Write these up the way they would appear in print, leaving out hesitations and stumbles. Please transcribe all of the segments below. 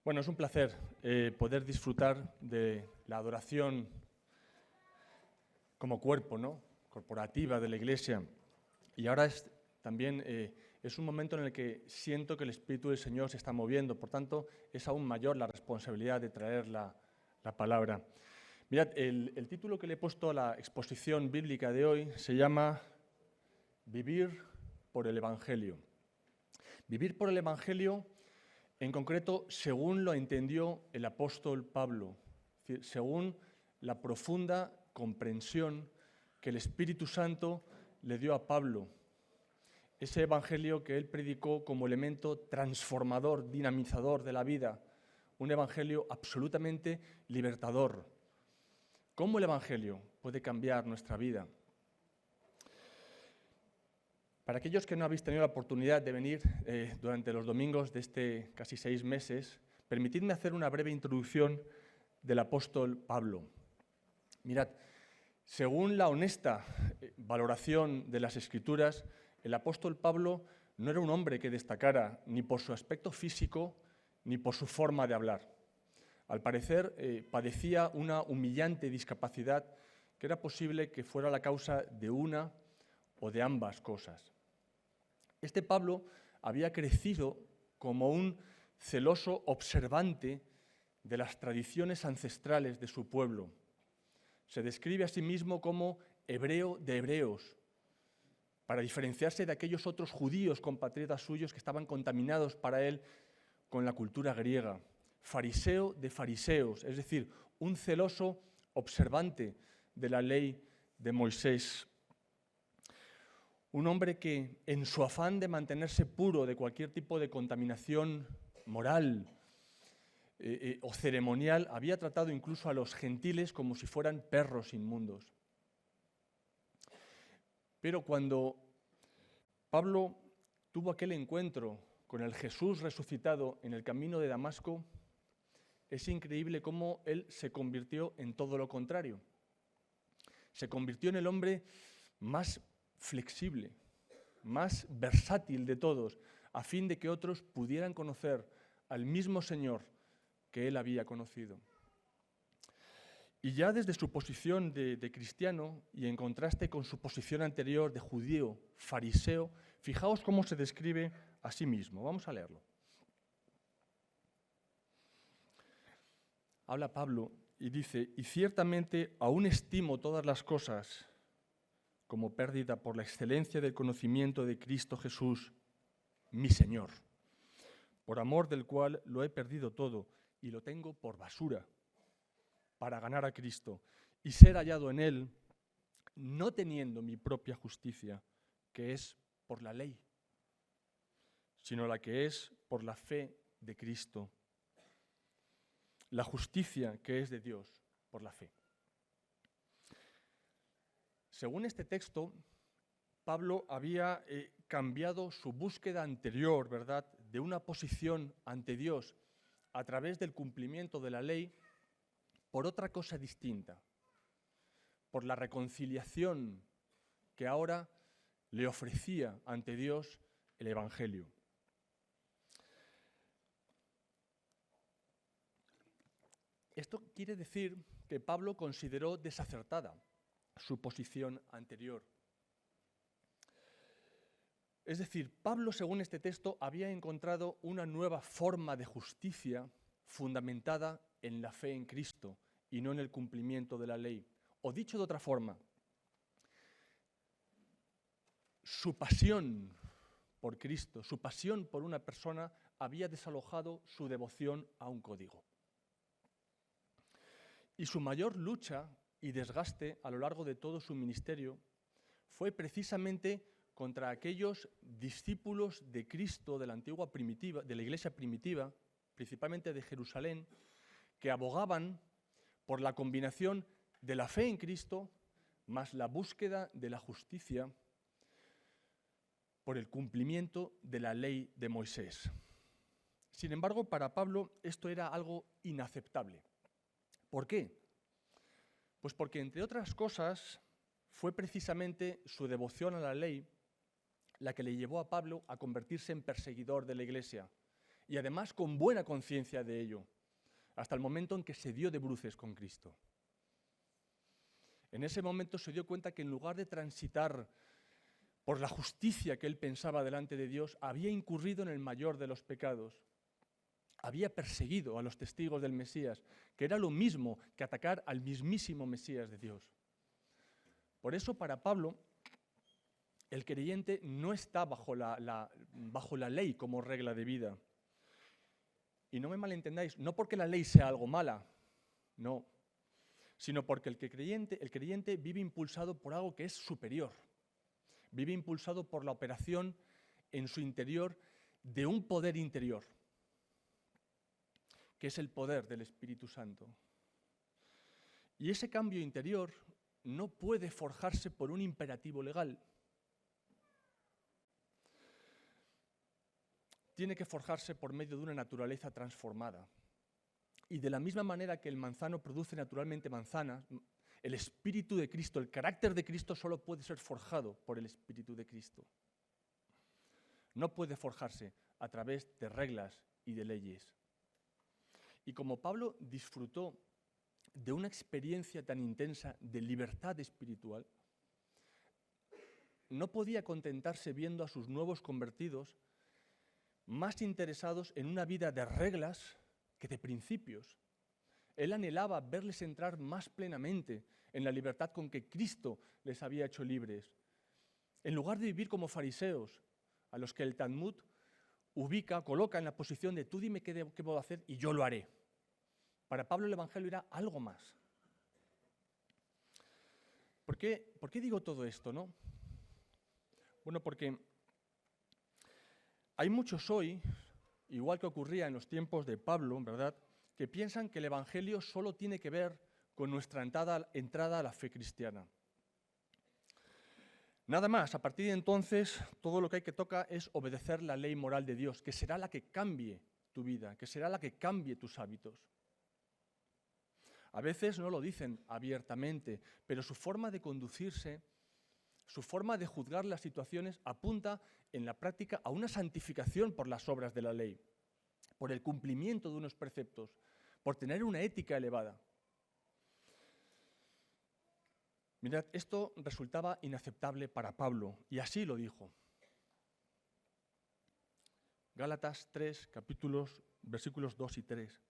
Bueno, es un placer poder disfrutar de la adoración como cuerpo, ¿no?, corporativa de la Iglesia. Y ahora también es un momento en el que siento que el Espíritu del Señor se está moviendo. Por tanto, es aún mayor la responsabilidad de traer la palabra. Mirad, el título que le he puesto a la exposición bíblica de hoy se llama Vivir por el Evangelio. Vivir por el Evangelio, en concreto, según lo entendió el apóstol Pablo, es decir, según la profunda comprensión que el Espíritu Santo le dio a Pablo. Ese evangelio que él predicó como elemento transformador, dinamizador de la vida, un evangelio absolutamente libertador. ¿Cómo el evangelio puede cambiar nuestra vida? Para aquellos que no habéis tenido la oportunidad de venir durante los domingos de casi 6 meses, permitidme hacer una breve introducción del apóstol Pablo. Mirad, según la honesta valoración de las Escrituras, el apóstol Pablo no era un hombre que destacara ni por su aspecto físico ni por su forma de hablar. Al parecer, padecía una humillante discapacidad que era posible que fuera la causa de una o de ambas cosas. Este Pablo había crecido como un celoso observante de las tradiciones ancestrales de su pueblo. Se describe a sí mismo como hebreo de hebreos, para diferenciarse de aquellos otros judíos compatriotas suyos que estaban contaminados para él con la cultura griega. Fariseo de fariseos, es decir, un celoso observante de la ley de Moisés. Un hombre que, en su afán de mantenerse puro de cualquier tipo de contaminación moral o ceremonial, había tratado incluso a los gentiles como si fueran perros inmundos. Pero cuando Pablo tuvo aquel encuentro con el Jesús resucitado en el camino de Damasco, es increíble cómo él se convirtió en todo lo contrario. Se convirtió en el hombre más flexible, más versátil de todos, a fin de que otros pudieran conocer al mismo Señor que él había conocido. Y ya desde su posición de cristiano, y en contraste con su posición anterior de judío, fariseo, fijaos cómo se describe a sí mismo. Vamos a leerlo. Habla Pablo y dice: «Y ciertamente aún estimo todas las cosas como pérdida por la excelencia del conocimiento de Cristo Jesús, mi Señor, por amor del cual lo he perdido todo y lo tengo por basura, para ganar a Cristo y ser hallado en Él, no teniendo mi propia justicia, que es por la ley, sino la que es por la fe de Cristo, la justicia que es de Dios por la fe». Según este texto, Pablo había cambiado su búsqueda anterior, ¿verdad?, de una posición ante Dios a través del cumplimiento de la ley, por otra cosa distinta, por la reconciliación que ahora le ofrecía ante Dios el Evangelio. Esto quiere decir que Pablo consideró desacertada su posición anterior. Es decir, Pablo, según este texto, había encontrado una nueva forma de justicia fundamentada en la fe en Cristo y no en el cumplimiento de la ley. O dicho de otra forma, su pasión por Cristo, su pasión por una persona, había desalojado su devoción a un código. Y su mayor lucha y desgaste a lo largo de todo su ministerio fue precisamente contra aquellos discípulos de Cristo de la antigua primitiva, de la iglesia primitiva, principalmente de Jerusalén, que abogaban por la combinación de la fe en Cristo más la búsqueda de la justicia por el cumplimiento de la ley de Moisés. Sin embargo, para Pablo esto era algo inaceptable. ¿Por qué? Pues porque, entre otras cosas, fue precisamente su devoción a la ley la que le llevó a Pablo a convertirse en perseguidor de la iglesia. y además con buena conciencia de ello, hasta el momento en que se dio de bruces con Cristo. En ese momento se dio cuenta que en lugar de transitar por la justicia que él pensaba delante de Dios, había incurrido en el mayor de los pecados. Había perseguido a los testigos del Mesías, que era lo mismo que atacar al mismísimo Mesías de Dios. Por eso, para Pablo, el creyente no está bajo la ley como regla de vida. Y no me malentendáis, no porque la ley sea algo mala, no, sino porque el creyente vive impulsado por algo que es superior. Vive impulsado por la operación en su interior de un poder interior, que es el poder del Espíritu Santo. Y ese cambio interior no puede forjarse por un imperativo legal. Tiene que forjarse por medio de una naturaleza transformada. Y de la misma manera que el manzano produce naturalmente manzanas, el Espíritu de Cristo, el carácter de Cristo solo puede ser forjado por el Espíritu de Cristo. No puede forjarse a través de reglas y de leyes. Y como Pablo disfrutó de una experiencia tan intensa de libertad espiritual, no podía contentarse viendo a sus nuevos convertidos más interesados en una vida de reglas que de principios. Él anhelaba verles entrar más plenamente en la libertad con que Cristo les había hecho libres. En lugar de vivir como fariseos, a los que el Talmud coloca en la posición de tú dime qué puedo hacer y yo lo haré. Para Pablo el Evangelio era algo más. ¿Por qué digo todo esto, no? Bueno, porque hay muchos hoy, igual que ocurría en los tiempos de Pablo, ¿verdad?, que piensan que el Evangelio solo tiene que ver con nuestra entrada a la fe cristiana. Nada más, a partir de entonces, todo lo que hay que tocar es obedecer la ley moral de Dios, que será la que cambie tu vida, que será la que cambie tus hábitos. A veces no lo dicen abiertamente, pero su forma de conducirse, su forma de juzgar las situaciones apunta en la práctica a una santificación por las obras de la ley, por el cumplimiento de unos preceptos, por tener una ética elevada. Mirad, esto resultaba inaceptable para Pablo, y así lo dijo. Gálatas 3, versículos 2 y 3.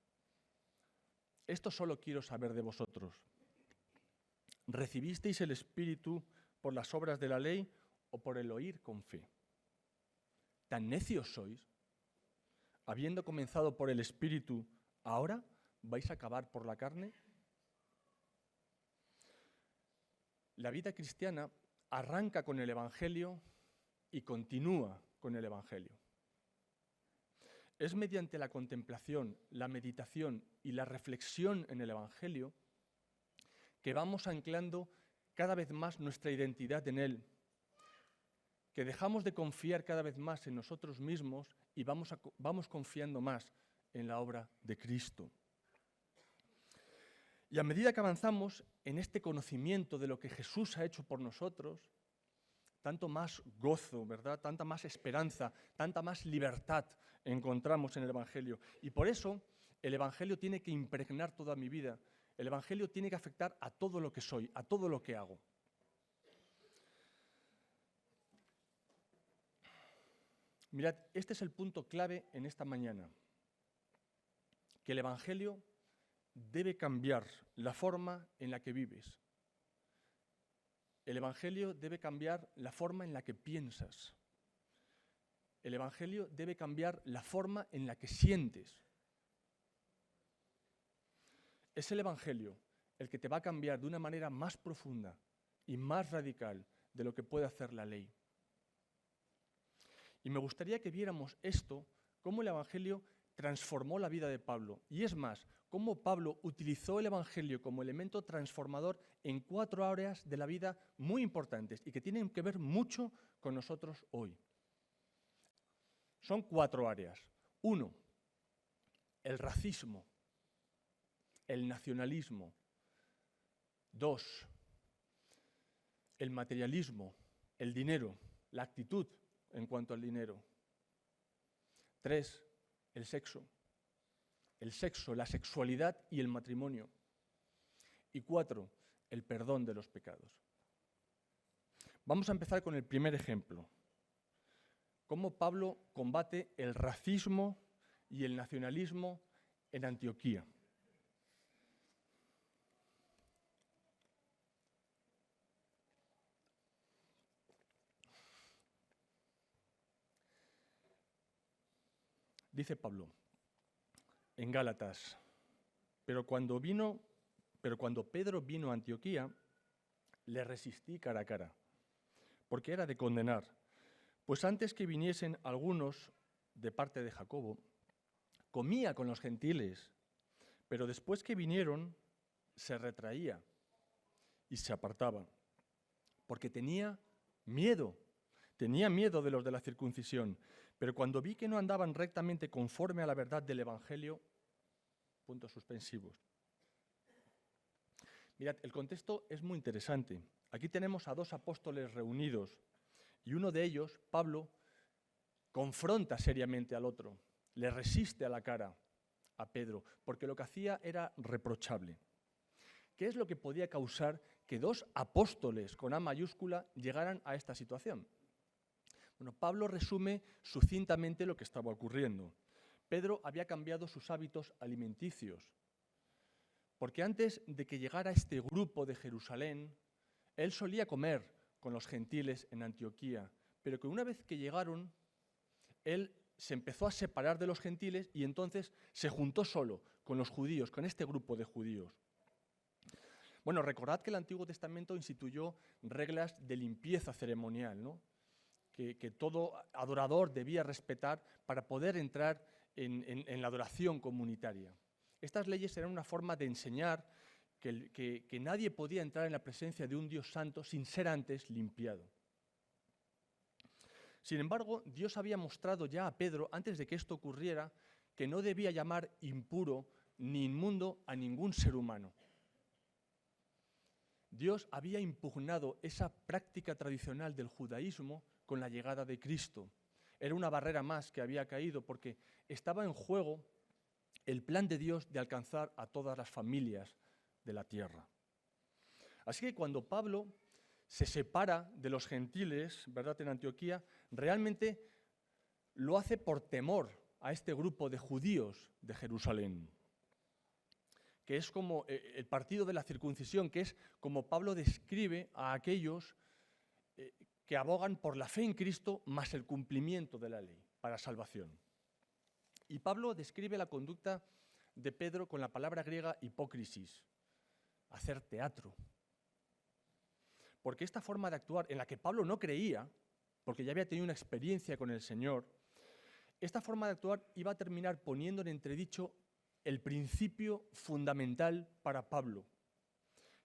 Esto solo quiero saber de vosotros. ¿Recibisteis el Espíritu por las obras de la ley o por el oír con fe? ¿Tan necios sois? Habiendo comenzado por el Espíritu, ¿ahora vais a acabar por la carne? La vida cristiana arranca con el Evangelio y continúa con el Evangelio. Es mediante la contemplación, la meditación y la reflexión en el Evangelio que vamos anclando cada vez más nuestra identidad en Él, que dejamos de confiar cada vez más en nosotros mismos y vamos confiando más en la obra de Cristo. Y a medida que avanzamos en este conocimiento de lo que Jesús ha hecho por nosotros, tanto más gozo, ¿verdad?, tanta más esperanza, tanta más libertad encontramos en el Evangelio. Y por eso el Evangelio tiene que impregnar toda mi vida. El Evangelio tiene que afectar a todo lo que soy, a todo lo que hago. Mirad, este es el punto clave en esta mañana, que el Evangelio debe cambiar la forma en la que vives. El Evangelio debe cambiar la forma en la que piensas. El Evangelio debe cambiar la forma en la que sientes. Es el Evangelio el que te va a cambiar de una manera más profunda y más radical de lo que puede hacer la ley. Y me gustaría que viéramos esto, cómo el Evangelio transformó la vida de Pablo. Y es más, cómo Pablo utilizó el Evangelio como elemento transformador en 4 áreas de la vida muy importantes y que tienen que ver mucho con nosotros hoy. Son 4 áreas. 1, el racismo, el nacionalismo. 2, el materialismo, el dinero, la actitud en cuanto al dinero. 3, el sexo, la sexualidad y el matrimonio. Y 4, el perdón de los pecados. Vamos a empezar con el primer ejemplo. Cómo Pablo combate el racismo y el nacionalismo en Antioquía. Dice Pablo en Gálatas, pero cuando Pedro vino a Antioquía, le resistí cara a cara, porque era de condenar. Pues antes que viniesen algunos de parte de Jacobo, comía con los gentiles, pero después que vinieron, se retraía y se apartaba, porque tenía miedo de los de la circuncisión. Pero cuando vi que no andaban rectamente conforme a la verdad del Evangelio, puntos suspensivos. Mirad, el contexto es muy interesante. Aquí tenemos a 2 apóstoles reunidos y uno de ellos, Pablo, confronta seriamente al otro, le resiste a la cara a Pedro, porque lo que hacía era reprochable. ¿Qué es lo que podía causar que 2 apóstoles con A mayúscula llegaran a esta situación? Bueno, Pablo resume sucintamente lo que estaba ocurriendo. Pedro había cambiado sus hábitos alimenticios, porque antes de que llegara este grupo de Jerusalén, él solía comer con los gentiles en Antioquía, pero que una vez que llegaron, él se empezó a separar de los gentiles y entonces se juntó solo con los judíos, con este grupo de judíos. Bueno, recordad que el Antiguo Testamento instituyó reglas de limpieza ceremonial, ¿no? Que todo adorador debía respetar para poder entrar en la adoración comunitaria. Estas leyes eran una forma de enseñar que nadie podía entrar en la presencia de un Dios santo sin ser antes limpiado. Sin embargo, Dios había mostrado ya a Pedro, antes de que esto ocurriera, que no debía llamar impuro ni inmundo a ningún ser humano. Dios había impugnado esa práctica tradicional del judaísmo con la llegada de Cristo. Era una barrera más que había caído porque estaba en juego el plan de Dios de alcanzar a todas las familias de la tierra. Así que cuando Pablo se separa de los gentiles, ¿verdad?, en Antioquía, realmente lo hace por temor a este grupo de judíos de Jerusalén, que es como el partido de la circuncisión, que es como Pablo describe a aquellos que abogan por la fe en Cristo más el cumplimiento de la ley para salvación. Y Pablo describe la conducta de Pedro con la palabra griega hipócrisis, hacer teatro. Porque esta forma de actuar, en la que Pablo no creía, porque ya había tenido una experiencia con el Señor, esta forma de actuar iba a terminar poniendo en entredicho el principio fundamental para Pablo,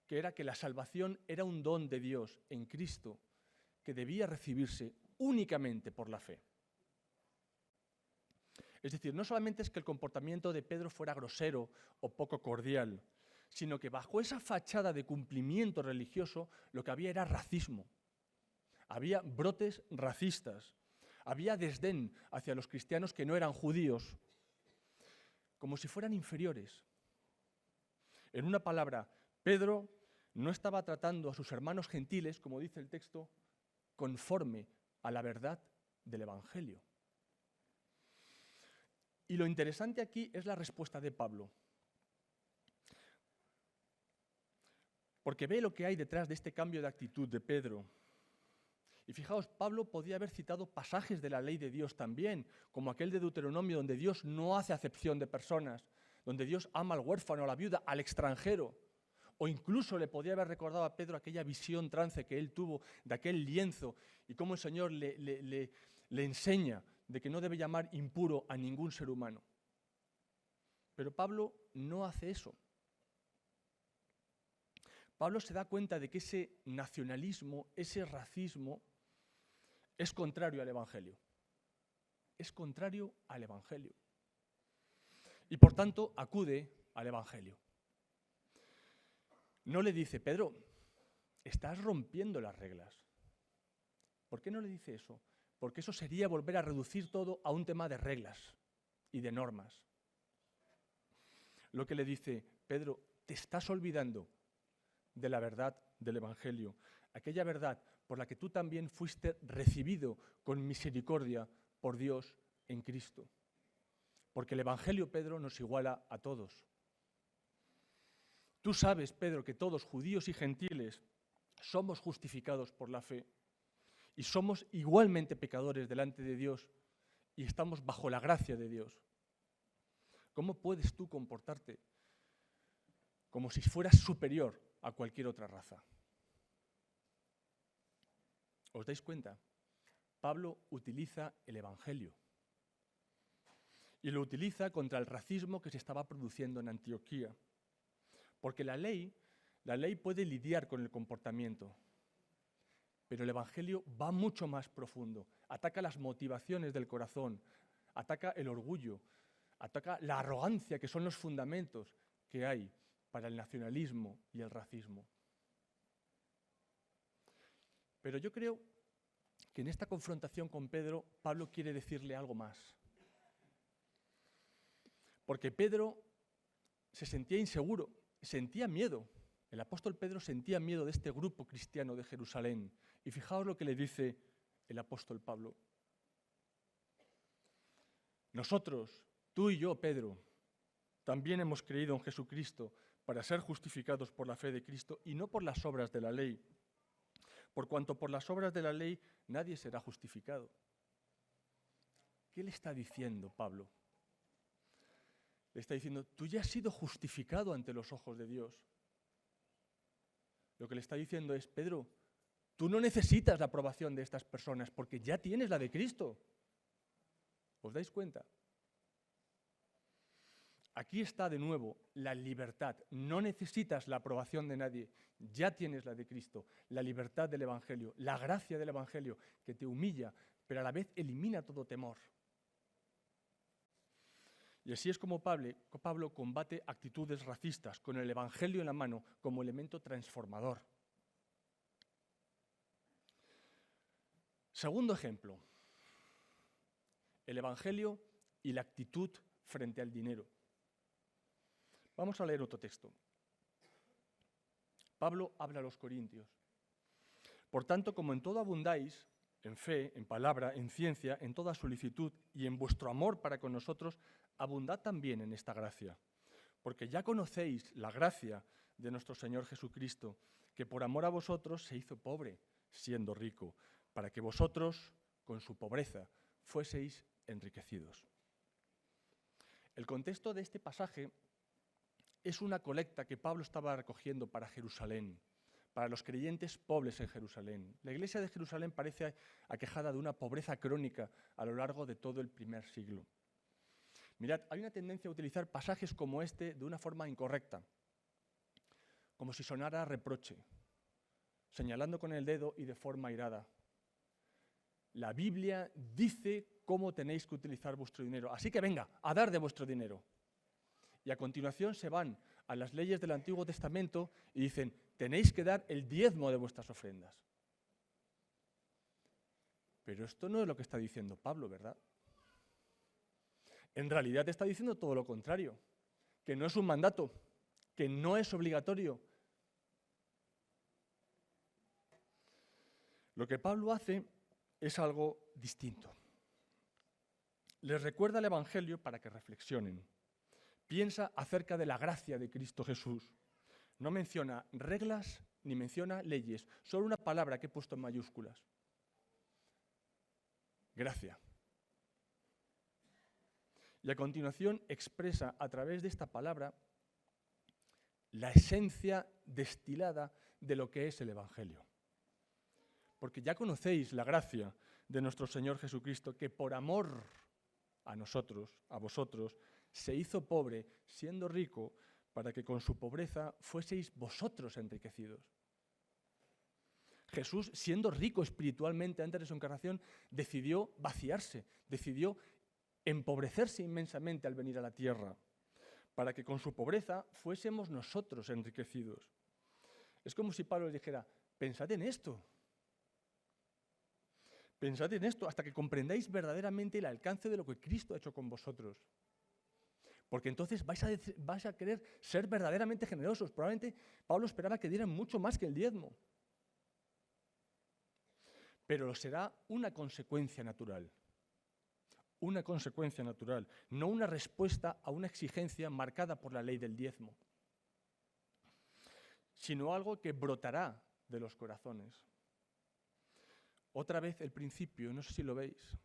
que era que la salvación era un don de Dios en Cristo, que debía recibirse únicamente por la fe. Es decir, no solamente es que el comportamiento de Pedro fuera grosero o poco cordial, sino que bajo esa fachada de cumplimiento religioso lo que había era racismo. Había brotes racistas, había desdén hacia los cristianos que no eran judíos, como si fueran inferiores. En una palabra, Pedro no estaba tratando a sus hermanos gentiles, como dice el texto, conforme a la verdad del Evangelio. Y lo interesante aquí es la respuesta de Pablo. Porque ve lo que hay detrás de este cambio de actitud de Pedro. Y fijaos, Pablo podía haber citado pasajes de la ley de Dios también, como aquel de Deuteronomio, donde Dios no hace acepción de personas, donde Dios ama al huérfano, a la viuda, al extranjero. O incluso le podía haber recordado a Pedro aquella visión trance que él tuvo de aquel lienzo y cómo el Señor le enseña de que no debe llamar impuro a ningún ser humano. Pero Pablo no hace eso. Pablo se da cuenta de que ese nacionalismo, ese racismo, es contrario al Evangelio. Es contrario al Evangelio. Y por tanto acude al Evangelio. No le dice, Pedro, estás rompiendo las reglas. ¿Por qué no le dice eso? Porque eso sería volver a reducir todo a un tema de reglas. y de normas. Lo que le dice: Pedro, te estás olvidando de la verdad del Evangelio, aquella verdad por la que tú también fuiste recibido con misericordia por Dios en Cristo. Porque el Evangelio, Pedro, nos iguala a todos. Tú sabes, Pedro, que todos, judíos y gentiles, somos justificados por la fe y somos igualmente pecadores delante de Dios y estamos bajo la gracia de Dios. ¿Cómo puedes tú comportarte como si fueras superior a cualquier otra raza? ¿Os dais cuenta? Pablo utiliza el Evangelio y lo utiliza contra el racismo que se estaba produciendo en Antioquía. Porque la ley puede lidiar con el comportamiento, pero el Evangelio va mucho más profundo. Ataca las motivaciones del corazón, ataca el orgullo, ataca la arrogancia, que son los fundamentos que hay para el nacionalismo y el racismo. Pero yo creo que en esta confrontación con Pedro, Pablo quiere decirle algo más. Porque Pedro se sentía inseguro, sentía miedo. El apóstol Pedro sentía miedo de este grupo cristiano de Jerusalén. Y fijaos lo que le dice el apóstol Pablo. Nosotros, tú y yo, Pedro, también hemos creído en Jesucristo para ser justificados por la fe de Cristo y no por las obras de la ley. Por cuanto por las obras de la ley nadie será justificado. ¿Qué le está diciendo Pablo? Le está diciendo: tú ya has sido justificado ante los ojos de Dios. Lo que le está diciendo es: Pedro, tú no necesitas la aprobación de estas personas porque ya tienes la de Cristo. ¿Os dais cuenta? Aquí está de nuevo la libertad. No necesitas la aprobación de nadie. Ya tienes la de Cristo, la libertad del Evangelio, la gracia del Evangelio, que te humilla, pero a la vez elimina todo temor. Y así es como Pablo combate actitudes racistas con el Evangelio en la mano como elemento transformador. Segundo ejemplo, el Evangelio y la actitud frente al dinero. Vamos a leer otro texto. Pablo habla a los corintios. Por tanto, como en todo abundáis, en fe, en palabra, en ciencia, en toda solicitud y en vuestro amor para con nosotros, abundad también en esta gracia. Porque ya conocéis la gracia de nuestro Señor Jesucristo, que por amor a vosotros se hizo pobre, siendo rico, para que vosotros, con su pobreza, fueseis enriquecidos. El contexto de este pasaje es una colecta que Pablo estaba recogiendo para Jerusalén, para los creyentes pobres en Jerusalén. La iglesia de Jerusalén parece aquejada de una pobreza crónica a lo largo de todo el primer siglo. Mirad, hay una tendencia a utilizar pasajes como este de una forma incorrecta, como si sonara reproche, señalando con el dedo y de forma airada. La Biblia dice cómo tenéis que utilizar vuestro dinero, así que venga, a dar de vuestro dinero. Y a continuación se van a las leyes del Antiguo Testamento y dicen: tenéis que dar el diezmo de vuestras ofrendas. Pero esto no es lo que está diciendo Pablo, ¿verdad? En realidad está diciendo todo lo contrario, que no es un mandato, que no es obligatorio. Lo que Pablo hace es algo distinto. Les recuerda el Evangelio para que reflexionen. Piensa acerca de la gracia de Cristo Jesús. No menciona reglas ni menciona leyes, solo una palabra que he puesto en mayúsculas. Gracia. Y a continuación expresa a través de esta palabra la esencia destilada de lo que es el Evangelio. Porque ya conocéis la gracia de nuestro Señor Jesucristo, que por amor a nosotros, a vosotros, se hizo pobre, siendo rico, para que con su pobreza fueseis vosotros enriquecidos. Jesús, siendo rico espiritualmente antes de su encarnación, decidió vaciarse, decidió empobrecerse inmensamente al venir a la tierra, para que con su pobreza fuésemos nosotros enriquecidos. Es como si Pablo les dijera: pensad en esto. Pensad en esto hasta que comprendáis verdaderamente el alcance de lo que Cristo ha hecho con vosotros. Porque entonces vais a querer ser verdaderamente generosos. Probablemente Pablo esperaba que dieran mucho más que el diezmo. Pero será una consecuencia natural. Una consecuencia natural, no una respuesta a una exigencia marcada por la ley del diezmo, sino algo que brotará de los corazones. Otra vez el principio, no sé si lo veis,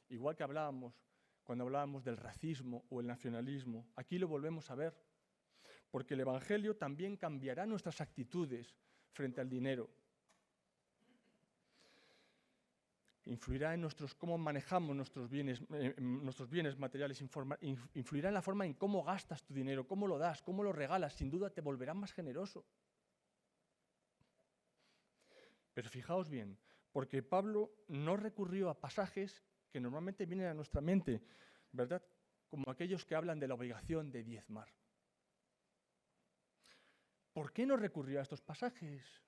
igual que cuando hablábamos del racismo o el nacionalismo, aquí lo volvemos a ver, porque el Evangelio también cambiará nuestras actitudes frente al dinero. Influirá en cómo manejamos nuestros bienes materiales, influirá en la forma en cómo gastas tu dinero, cómo lo das, cómo lo regalas, sin duda te volverá más generoso. Pero fijaos bien, porque Pablo no recurrió a pasajes que normalmente vienen a nuestra mente, ¿verdad? Como aquellos que hablan de la obligación de diezmar. ¿Por qué no recurrió a estos pasajes?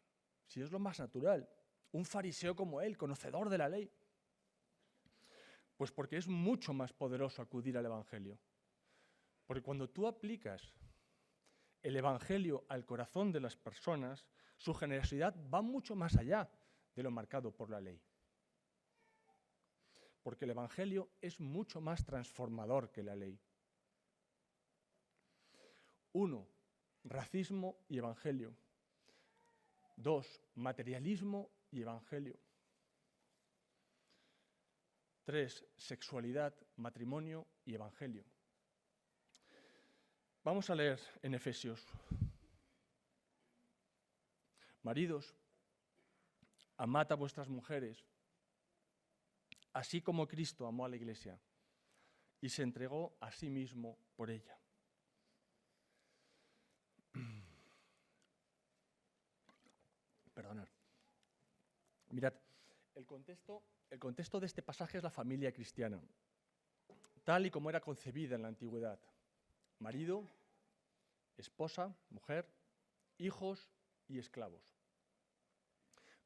Si es lo más natural. Un fariseo como él, conocedor de la ley. Pues porque es mucho más poderoso acudir al Evangelio. Porque cuando tú aplicas el Evangelio al corazón de las personas, su generosidad va mucho más allá de lo marcado por la ley. Porque el Evangelio es mucho más transformador que la ley. 1. Racismo y Evangelio. 2. Materialismo y Evangelio. 3. Sexualidad, matrimonio y Evangelio. Vamos a leer en Efesios. Maridos, amad a vuestras mujeres, así como Cristo amó a la Iglesia y se entregó a sí mismo por ella. Perdonad. Mirad, el contexto de este pasaje es la familia cristiana, tal y como era concebida en la antigüedad. Marido, esposa, mujer, hijos y esclavos.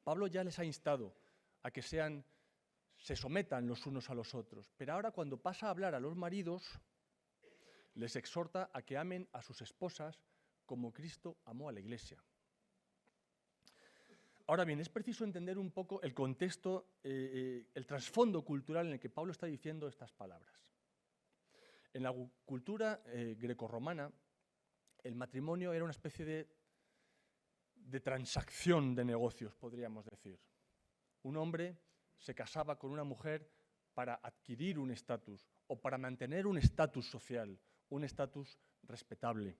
Pablo ya les ha instado a que se sometan los unos a los otros, pero ahora cuando pasa a hablar a los maridos, les exhorta a que amen a sus esposas como Cristo amó a la Iglesia. Ahora bien, es preciso entender un poco el contexto, el trasfondo cultural en el que Pablo está diciendo estas palabras. En la cultura grecorromana, el matrimonio era una especie de transacción de negocios, podríamos decir. Un hombre se casaba con una mujer para adquirir un estatus o para mantener un estatus social, un estatus respetable.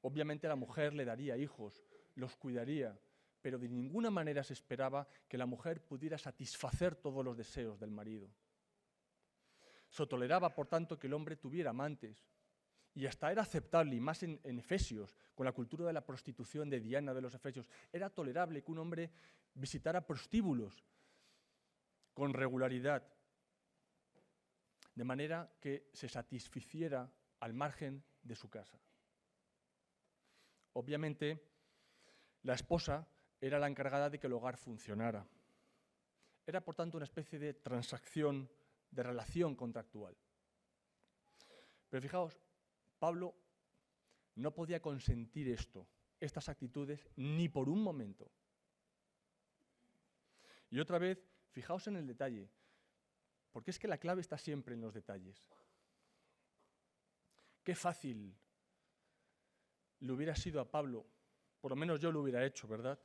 Obviamente la mujer le daría hijos, los cuidaría, pero de ninguna manera se esperaba que la mujer pudiera satisfacer todos los deseos del marido. Se toleraba, por tanto, que el hombre tuviera amantes, y hasta era aceptable, y más en Efesios, con la cultura de la prostitución de Diana de los Efesios, era tolerable que un hombre visitara prostíbulos con regularidad, de manera que se satisficiera al margen de su casa. Obviamente, la esposa era la encargada de que el hogar funcionara. Era, por tanto, una especie de transacción, de relación contractual. Pero fijaos, Pablo no podía consentir estas actitudes, ni por un momento. Y otra vez, fijaos en el detalle, porque es que la clave está siempre en los detalles. Qué fácil le hubiera sido a Pablo, por lo menos yo lo hubiera hecho, ¿verdad?,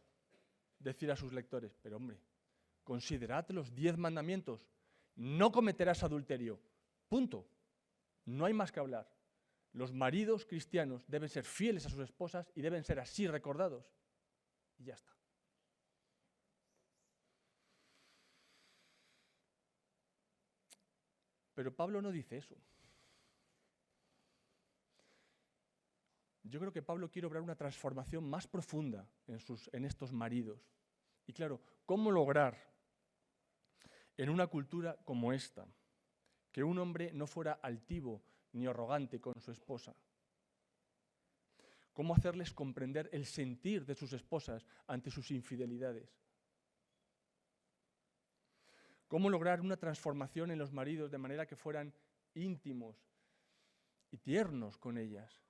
decir a sus lectores, pero hombre, considerad los 10 mandamientos, no cometerás adulterio, punto. No hay más que hablar. Los maridos cristianos deben ser fieles a sus esposas y deben ser así recordados. Y ya está. Pero Pablo no dice eso. Yo creo que Pablo quiere obrar una transformación más profunda en estos maridos. Y claro, ¿cómo lograr en una cultura como esta que un hombre no fuera altivo ni arrogante con su esposa? ¿Cómo hacerles comprender el sentir de sus esposas ante sus infidelidades? ¿Cómo lograr una transformación en los maridos de manera que fueran íntimos, tiernos con ellas.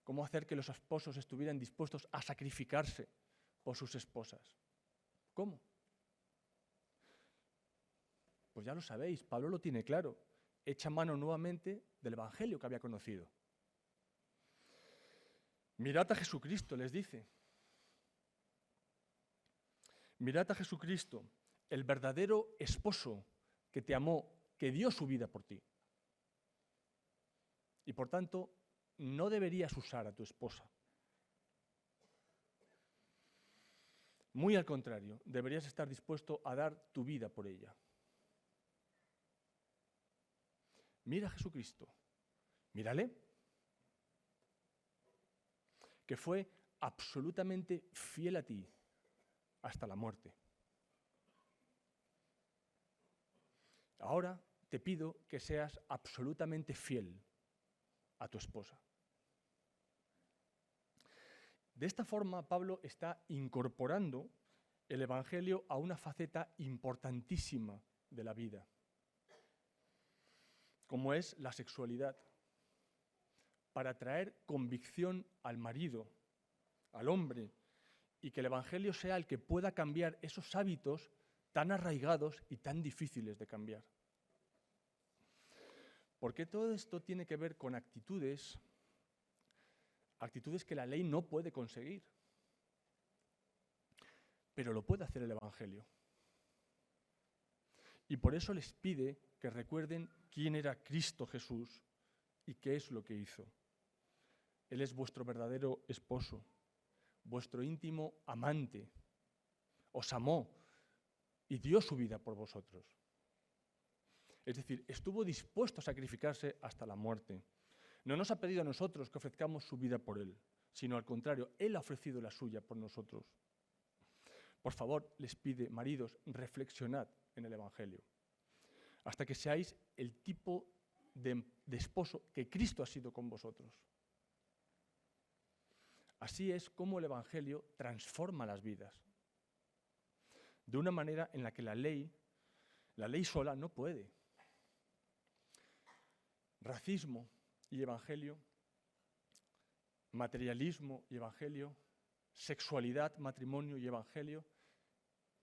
Cómo hacer que los esposos estuvieran dispuestos a sacrificarse por sus esposas. ¿Cómo? Pues ya lo sabéis, Pablo lo tiene claro. Echa mano nuevamente del evangelio que había conocido. Mirad a Jesucristo, les dice. Mirad a Jesucristo, el verdadero esposo que te amó, que dio su vida por ti. Y por tanto, no deberías usar a tu esposa. Muy al contrario, deberías estar dispuesto a dar tu vida por ella. Mira a Jesucristo, mírale, que fue absolutamente fiel a ti hasta la muerte. Ahora te pido que seas absolutamente fiel a tu esposa. De esta forma, Pablo está incorporando el evangelio a una faceta importantísima de la vida, como es la sexualidad, para traer convicción al marido, al hombre, y que el evangelio sea el que pueda cambiar esos hábitos tan arraigados y tan difíciles de cambiar. Porque todo esto tiene que ver con actitudes que la ley no puede conseguir, pero lo puede hacer el evangelio. Y por eso les pide que recuerden quién era Cristo Jesús y qué es lo que hizo. Él es vuestro verdadero esposo, vuestro íntimo amante. Os amó y dio su vida por vosotros. Es decir, estuvo dispuesto a sacrificarse hasta la muerte. No nos ha pedido a nosotros que ofrezcamos su vida por Él, sino al contrario, Él ha ofrecido la suya por nosotros. Por favor, les pide, maridos, reflexionad en el evangelio, hasta que seáis el tipo de esposo que Cristo ha sido con vosotros. Así es como el evangelio transforma las vidas, de una manera en la que la ley sola no puede. Racismo y evangelio, materialismo y evangelio, sexualidad, matrimonio y evangelio.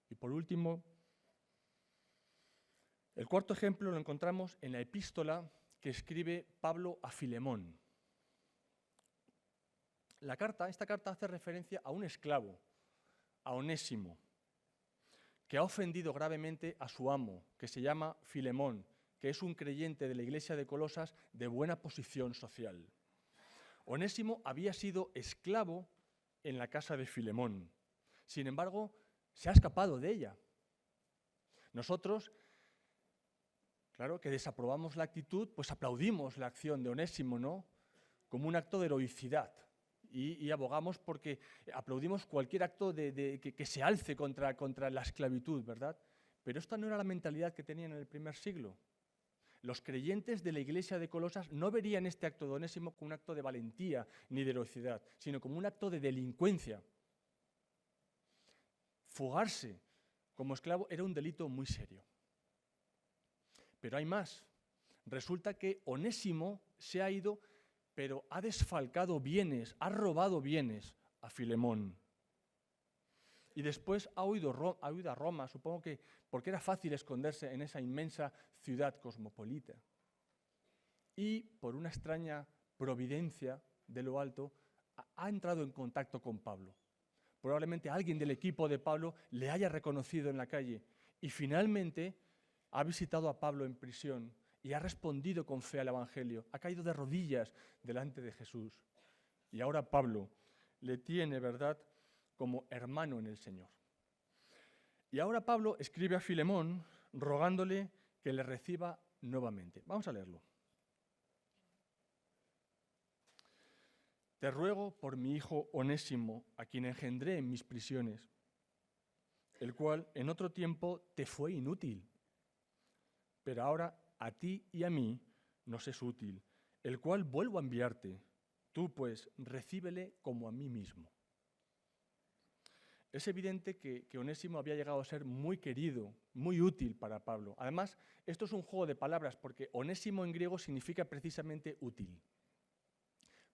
Y por último, el cuarto ejemplo lo encontramos en la epístola que escribe Pablo a Filemón. Esta carta hace referencia a un esclavo, a Onésimo, que ha ofendido gravemente a su amo, que se llama Filemón, que es un creyente de la iglesia de Colosas de buena posición social. Onésimo había sido esclavo en la casa de Filemón. Sin embargo, se ha escapado de ella. Nosotros, claro, que desaprobamos la actitud, pues aplaudimos la acción de Onésimo, ¿no? Como un acto de heroicidad. Y abogamos porque aplaudimos cualquier acto que se alce contra la esclavitud, ¿verdad? Pero esta no era la mentalidad que tenían en el primer siglo. Los creyentes de la iglesia de Colosas no verían este acto de Onésimo como un acto de valentía ni de heroicidad, sino como un acto de delincuencia. Fugarse como esclavo era un delito muy serio. Pero hay más. Resulta que Onésimo se ha ido, pero ha desfalcado bienes, ha robado bienes a Filemón. Y después ha huido a Roma, supongo que porque era fácil esconderse en esa inmensa ciudad cosmopolita. Y por una extraña providencia de lo alto, ha entrado en contacto con Pablo. Probablemente alguien del equipo de Pablo le haya reconocido en la calle y finalmente ha visitado a Pablo en prisión y ha respondido con fe al evangelio. Ha caído de rodillas delante de Jesús. Y ahora Pablo le tiene, ¿verdad?, como hermano en el Señor. Y ahora Pablo escribe a Filemón rogándole que le reciba nuevamente. Vamos a leerlo. Te ruego por mi hijo Onésimo, a quien engendré en mis prisiones, el cual en otro tiempo te fue inútil, pero ahora a ti y a mí nos es útil, el cual vuelvo a enviarte. Tú, pues, recíbele como a mí mismo. Es evidente que Onésimo había llegado a ser muy querido, muy útil para Pablo. Además, esto es un juego de palabras porque Onésimo en griego significa precisamente útil.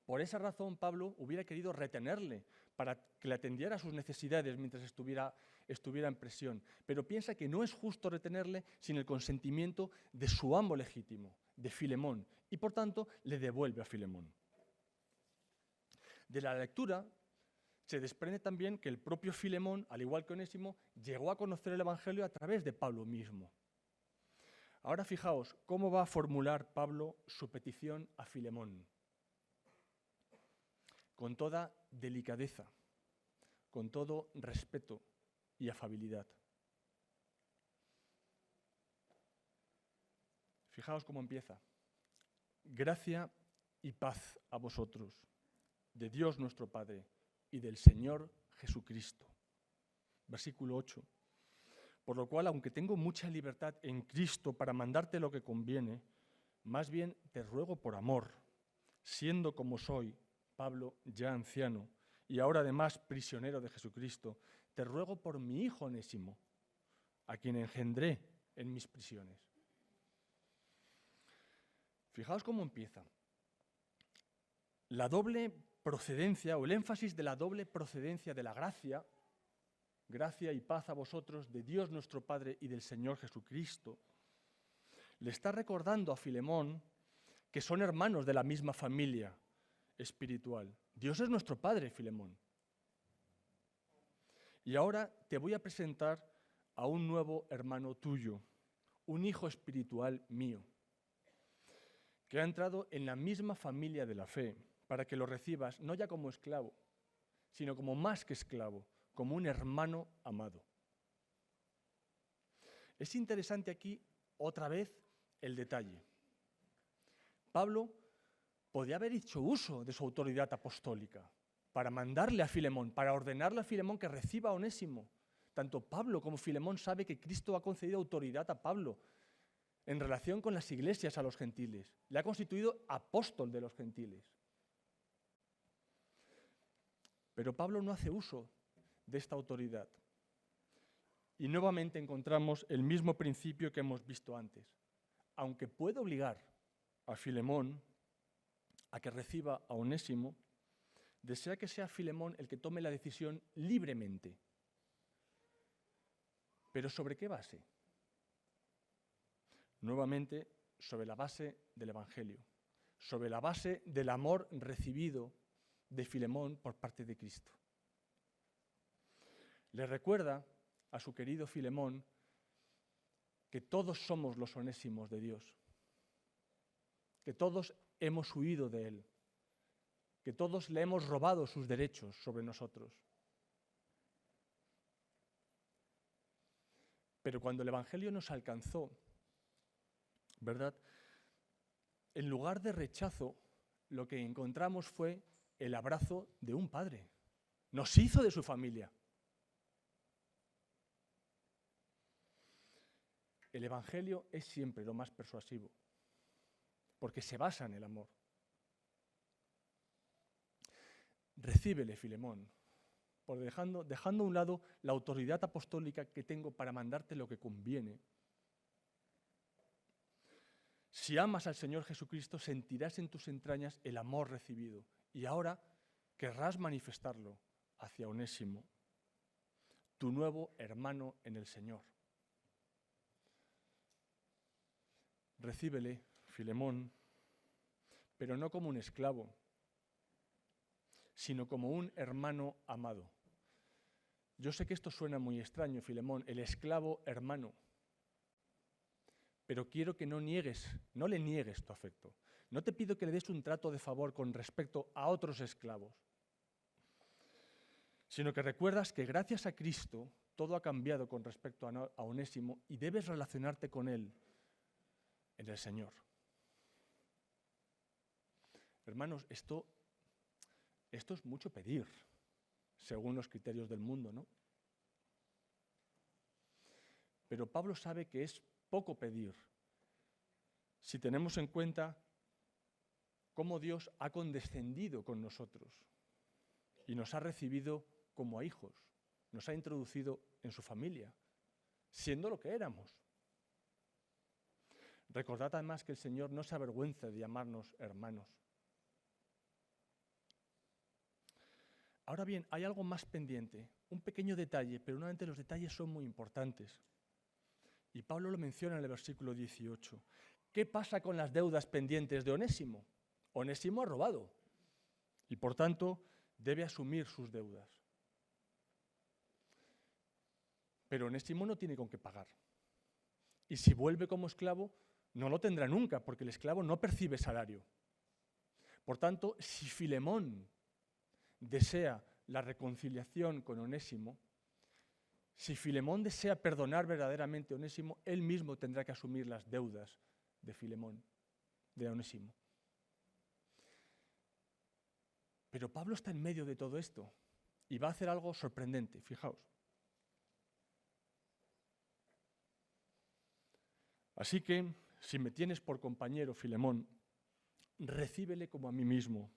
Por esa razón, Pablo hubiera querido retenerle para que le atendiera a sus necesidades mientras estuviera en prisión. Pero piensa que no es justo retenerle sin el consentimiento de su amo legítimo, de Filemón, y por tanto le devuelve a Filemón. De la lectura se desprende también que el propio Filemón, al igual que Onésimo, llegó a conocer el Evangelio a través de Pablo mismo. Ahora fijaos cómo va a formular Pablo su petición a Filemón. Con toda delicadeza, con todo respeto y afabilidad. Fijaos cómo empieza. Gracia y paz a vosotros, de Dios nuestro Padre y del Señor Jesucristo. Versículo 8. Por lo cual, aunque tengo mucha libertad en Cristo para mandarte lo que conviene, más bien te ruego por amor, siendo como soy, Pablo, ya anciano, y ahora además prisionero de Jesucristo, te ruego por mi hijo Onésimo, a quien engendré en mis prisiones. Fijaos cómo empieza. La doble procedencia, o el énfasis de la doble procedencia de la gracia, gracia y paz a vosotros, de Dios nuestro Padre y del Señor Jesucristo, le está recordando a Filemón que son hermanos de la misma familia espiritual. Dios es nuestro Padre, Filemón. Y ahora te voy a presentar a un nuevo hermano tuyo, un hijo espiritual mío, que ha entrado en la misma familia de la fe, para que lo recibas no ya como esclavo, sino como más que esclavo, como un hermano amado. Es interesante aquí otra vez el detalle. Pablo podía haber hecho uso de su autoridad apostólica para mandarle a Filemón, para ordenarle a Filemón que reciba a Onésimo. Tanto Pablo como Filemón sabe que Cristo ha concedido autoridad a Pablo en relación con las iglesias a los gentiles. Le ha constituido apóstol de los gentiles. Pero Pablo no hace uso de esta autoridad. Y nuevamente encontramos el mismo principio que hemos visto antes. Aunque puede obligar a Filemón a que reciba a Onésimo, desea que sea Filemón el que tome la decisión libremente. ¿Pero sobre qué base? Nuevamente, sobre la base del Evangelio, sobre la base del amor recibido de Filemón por parte de Cristo. Le recuerda a su querido Filemón que todos somos los onésimos de Dios, que todos hemos huido de Él, que todos le hemos robado sus derechos sobre nosotros. Pero cuando el Evangelio nos alcanzó, ¿verdad? En lugar de rechazo, lo que encontramos fue el abrazo de un padre. Nos hizo de su familia. El Evangelio es siempre lo más persuasivo, porque se basa en el amor. Recíbele, Filemón, por dejando a un lado la autoridad apostólica que tengo para mandarte lo que conviene. Si amas al Señor Jesucristo, sentirás en tus entrañas el amor recibido, y ahora querrás manifestarlo hacia Onésimo, tu nuevo hermano en el Señor. Recíbele, Filemón, pero no como un esclavo, sino como un hermano amado. Yo sé que esto suena muy extraño, Filemón, el esclavo hermano, pero quiero que no le niegues tu afecto. No te pido que le des un trato de favor con respecto a otros esclavos, sino que recuerdas que gracias a Cristo todo ha cambiado con respecto a Onésimo y debes relacionarte con él en el Señor. Hermanos, esto es mucho pedir, según los criterios del mundo, ¿no? Pero Pablo sabe que es poco pedir si tenemos en cuenta cómo Dios ha condescendido con nosotros y nos ha recibido como a hijos. nos ha introducido en su familia, siendo lo que éramos. Recordad además que el Señor no se avergüenza de llamarnos hermanos. Ahora bien, hay algo más pendiente, un pequeño detalle, pero nuevamente los detalles son muy importantes. Y Pablo lo menciona en el versículo 18. ¿Qué pasa con las deudas pendientes de Onésimo? Onésimo ha robado y por tanto debe asumir sus deudas. Pero Onésimo no tiene con qué pagar. Y si vuelve como esclavo, no lo tendrá nunca, porque el esclavo no percibe salario. Por tanto, si Filemón desea la reconciliación con Onésimo, si Filemón desea perdonar verdaderamente a Onésimo, él mismo tendrá que asumir las deudas de Filemón, de Onésimo. Pero Pablo está en medio de todo esto y va a hacer algo sorprendente, fijaos. Así que, si me tienes por compañero, Filemón, recíbele como a mí mismo.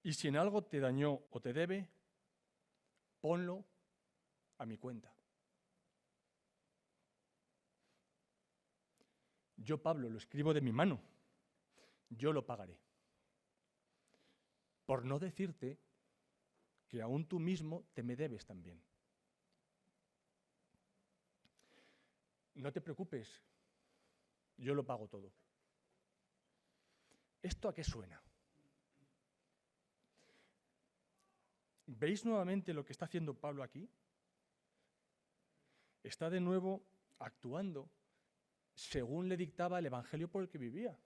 Y si en algo te dañó o te debe, ponlo a mi cuenta. Yo, Pablo, lo escribo de mi mano. Yo lo pagaré. Por no decirte que aún tú mismo te me debes también. No te preocupes, yo lo pago todo. ¿Esto a qué suena? ¿Veis nuevamente lo que está haciendo Pablo aquí? Está de nuevo actuando según le dictaba el evangelio por el que vivía.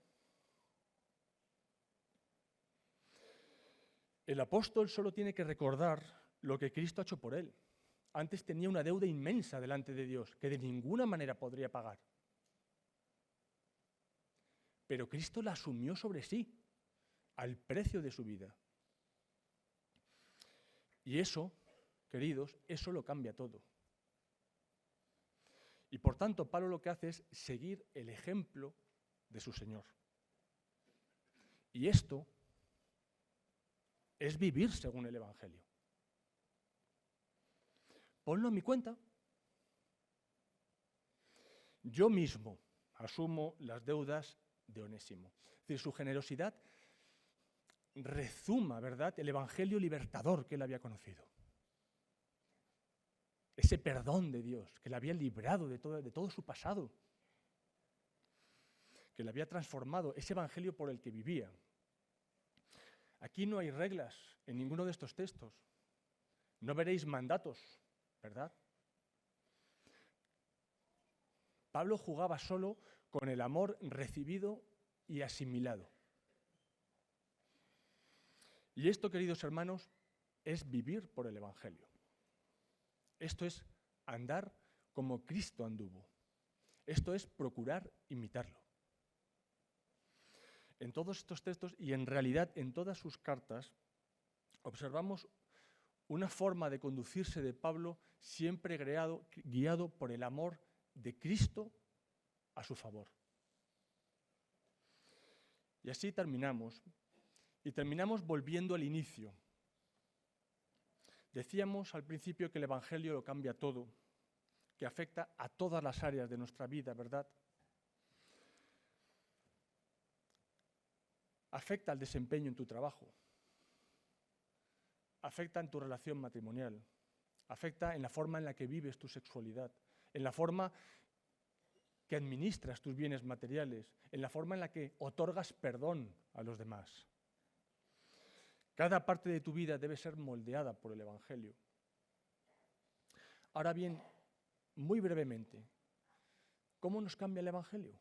El apóstol solo tiene que recordar lo que Cristo ha hecho por él. Antes tenía una deuda inmensa delante de Dios que de ninguna manera podría pagar. Pero Cristo la asumió sobre sí, al precio de su vida. Y eso, queridos, eso lo cambia todo. Y por tanto, Pablo lo que hace es seguir el ejemplo de su Señor. Y esto es vivir según el Evangelio. Ponlo en mi cuenta. Yo mismo asumo las deudas de Onésimo. Es decir, su generosidad rezuma, ¿verdad?, el Evangelio libertador que él había conocido. Ese perdón de Dios que le había librado de todo su pasado, que le había transformado, ese Evangelio por el que vivía. Aquí no hay reglas en ninguno de estos textos. No veréis mandatos, ¿verdad? Pablo jugaba solo con el amor recibido y asimilado. Y esto, queridos hermanos, es vivir por el Evangelio. Esto es andar como Cristo anduvo. Esto es procurar imitarlo. En todos estos textos y en realidad en todas sus cartas observamos una forma de conducirse de Pablo siempre guiado por el amor de Cristo a su favor. Y así terminamos. Y terminamos volviendo al inicio. Decíamos al principio que el Evangelio lo cambia todo, que afecta a todas las áreas de nuestra vida, ¿verdad? Afecta al desempeño en tu trabajo, afecta en tu relación matrimonial, afecta en la forma en la que vives tu sexualidad, en la forma que administras tus bienes materiales, en la forma en la que otorgas perdón a los demás. Cada parte de tu vida debe ser moldeada por el Evangelio. Ahora bien, muy brevemente, ¿cómo nos cambia el Evangelio?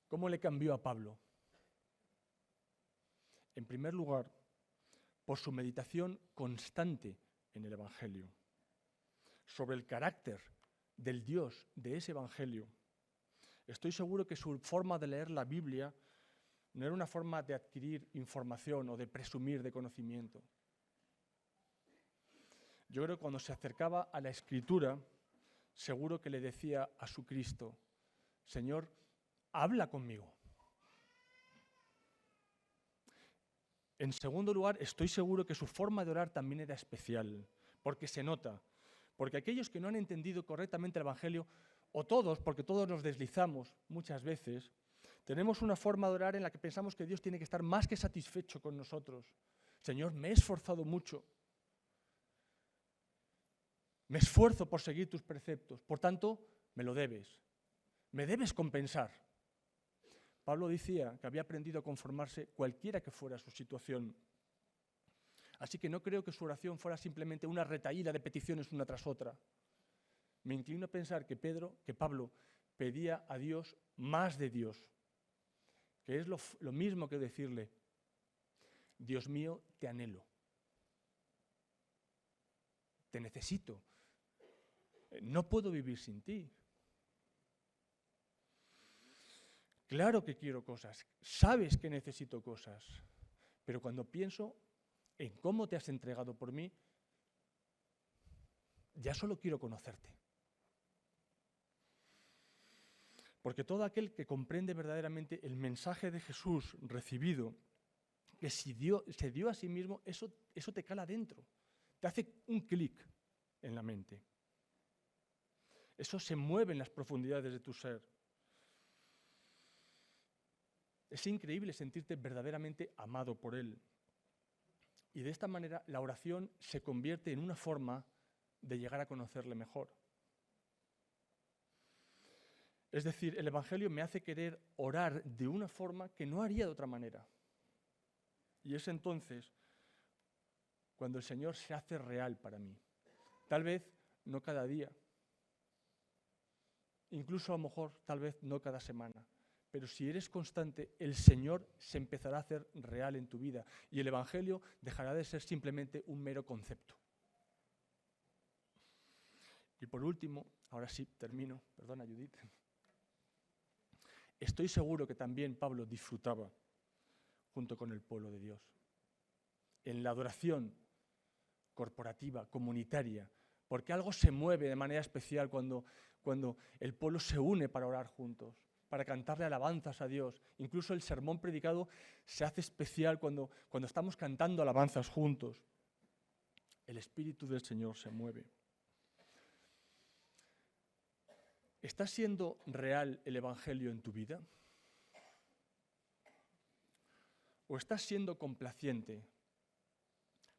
¿Cómo le cambió a Pablo? En primer lugar, por su meditación constante en el Evangelio, sobre el carácter del Dios de ese Evangelio. Estoy seguro que su forma de leer la Biblia no era una forma de adquirir información o de presumir de conocimiento. Yo creo que cuando se acercaba a la Escritura, seguro que le decía a su Cristo: Señor, habla conmigo. En segundo lugar, estoy seguro que su forma de orar también era especial, porque se nota. Porque aquellos que no han entendido correctamente el Evangelio, o todos, porque todos nos deslizamos muchas veces, tenemos una forma de orar en la que pensamos que Dios tiene que estar más que satisfecho con nosotros. Señor, me he esforzado mucho. Me esfuerzo por seguir tus preceptos. Por tanto, me lo debes. Me debes compensar. Pablo decía que había aprendido a conformarse cualquiera que fuera su situación. Así que no creo que su oración fuera simplemente una retahíla de peticiones una tras otra. Me inclino a pensar que Pablo pedía a Dios más de Dios, que es lo mismo que decirle, Dios mío, te anhelo, te necesito, no puedo vivir sin ti. Claro que quiero cosas, sabes que necesito cosas, pero cuando pienso en cómo te has entregado por mí, ya solo quiero conocerte. Porque todo aquel que comprende verdaderamente el mensaje de Jesús recibido, que se dio a sí mismo, eso te cala dentro, te hace un clic en la mente. Eso se mueve en las profundidades de tu ser. Es increíble sentirte verdaderamente amado por Él. Y de esta manera la oración se convierte en una forma de llegar a conocerle mejor. Es decir, el Evangelio me hace querer orar de una forma que no haría de otra manera. Y es entonces cuando el Señor se hace real para mí. Tal vez no cada día, incluso a lo mejor tal vez no cada semana. Pero si eres constante, el Señor se empezará a hacer real en tu vida y el Evangelio dejará de ser simplemente un mero concepto. Y por último, ahora sí, termino, perdona Judith. Estoy seguro que también Pablo disfrutaba junto con el pueblo de Dios en la adoración corporativa, comunitaria, porque algo se mueve de manera especial cuando el pueblo se une para orar juntos, para cantarle alabanzas a Dios. Incluso el sermón predicado se hace especial cuando estamos cantando alabanzas juntos. El Espíritu del Señor se mueve. ¿Está siendo real el Evangelio en tu vida? ¿O estás siendo complaciente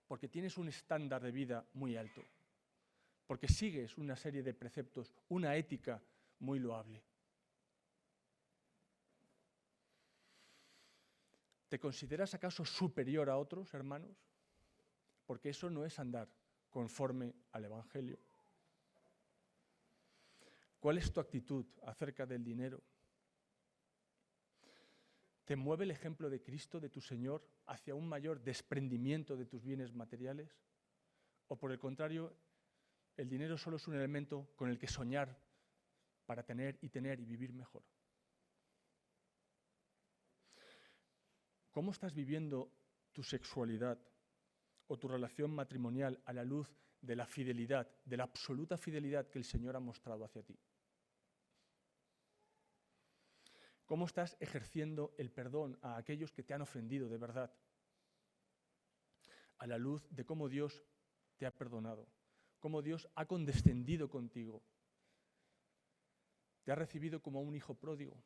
porque tienes un estándar de vida muy alto? Porque sigues una serie de preceptos, una ética muy loable. ¿Te consideras acaso superior a otros, hermanos? Porque eso no es andar conforme al Evangelio. ¿Cuál es tu actitud acerca del dinero? ¿Te mueve el ejemplo de Cristo, de tu Señor, hacia un mayor desprendimiento de tus bienes materiales? ¿O por el contrario, el dinero solo es un elemento con el que soñar para tener y vivir mejor? ¿Cómo estás viviendo tu sexualidad o tu relación matrimonial a la luz de la fidelidad, de la absoluta fidelidad que el Señor ha mostrado hacia ti? ¿Cómo estás ejerciendo el perdón a aquellos que te han ofendido de verdad? A la luz de cómo Dios te ha perdonado, cómo Dios ha condescendido contigo, te ha recibido como un hijo pródigo.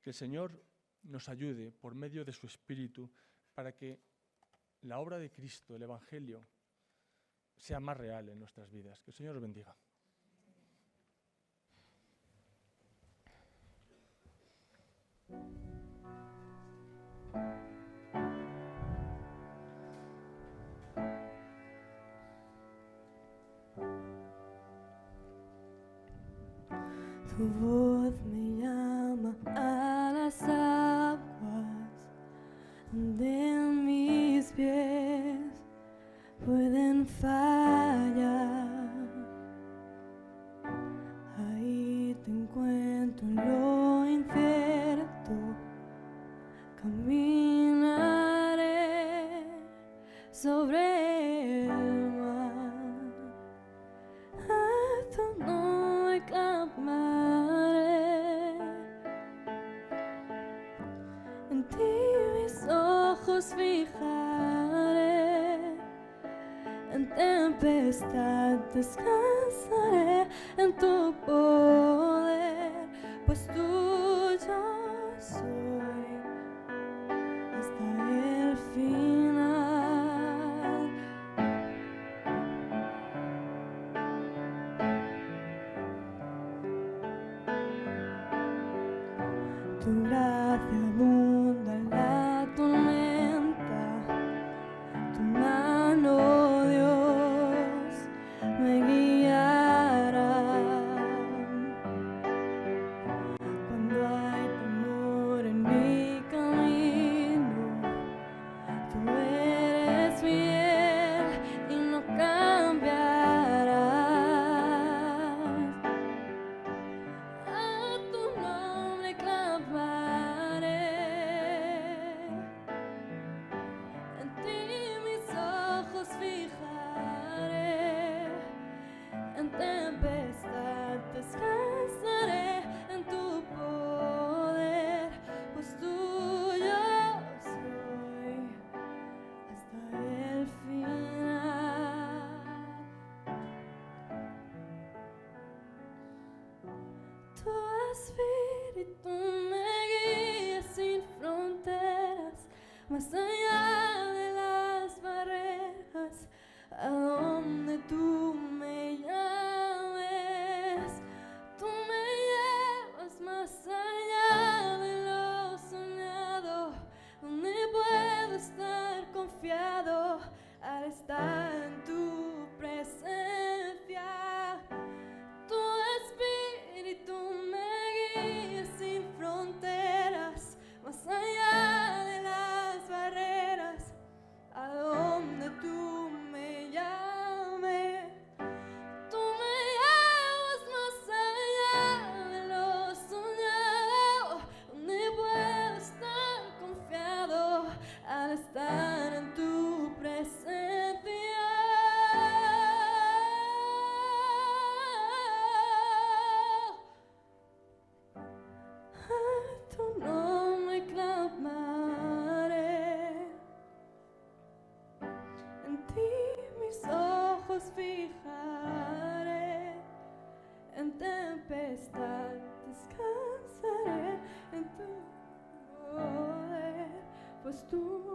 Que el Señor nos ayude por medio de su Espíritu para que la obra de Cristo, el Evangelio, sea más real en nuestras vidas. Que el Señor os bendiga. Tu voz me llama a las aguas donde mis pies pueden fallar. Ahí te encuentro en lo incierto, caminaré sobre el mar. A tu nombre clamaré, en ti mis ojos fijaré, En tempestad descansaré en tu poder, pues tuyo soy hasta el final. Tu gracia abunda en la tormenta, tu mano, Dios, me guiará. Cuando hay temor en mi camino, tú eres fiel y no cambiarás. A tu nombre clamaré, en ti mis ojos fijaré. En tempestad descansaré en tu poder, pues tuyo soy hasta el final. Tu espíritu me guía sin fronteras, más allá de las barreras, a donde tú me llames. Tú me llevas más allá de lo soñado, donde puedo estar confiado al estar en tu presencia. Tu espíritu me guía sin fronteras, más allá de las barreras, a donde tú me llames. Tú me llevas más allá de lo soñado, donde puedo estar confiado al estar en tu presencia. A tu nombre clamaré, en ti mis ojos fijaré. En tempestad descansaré en tu poder, pues tú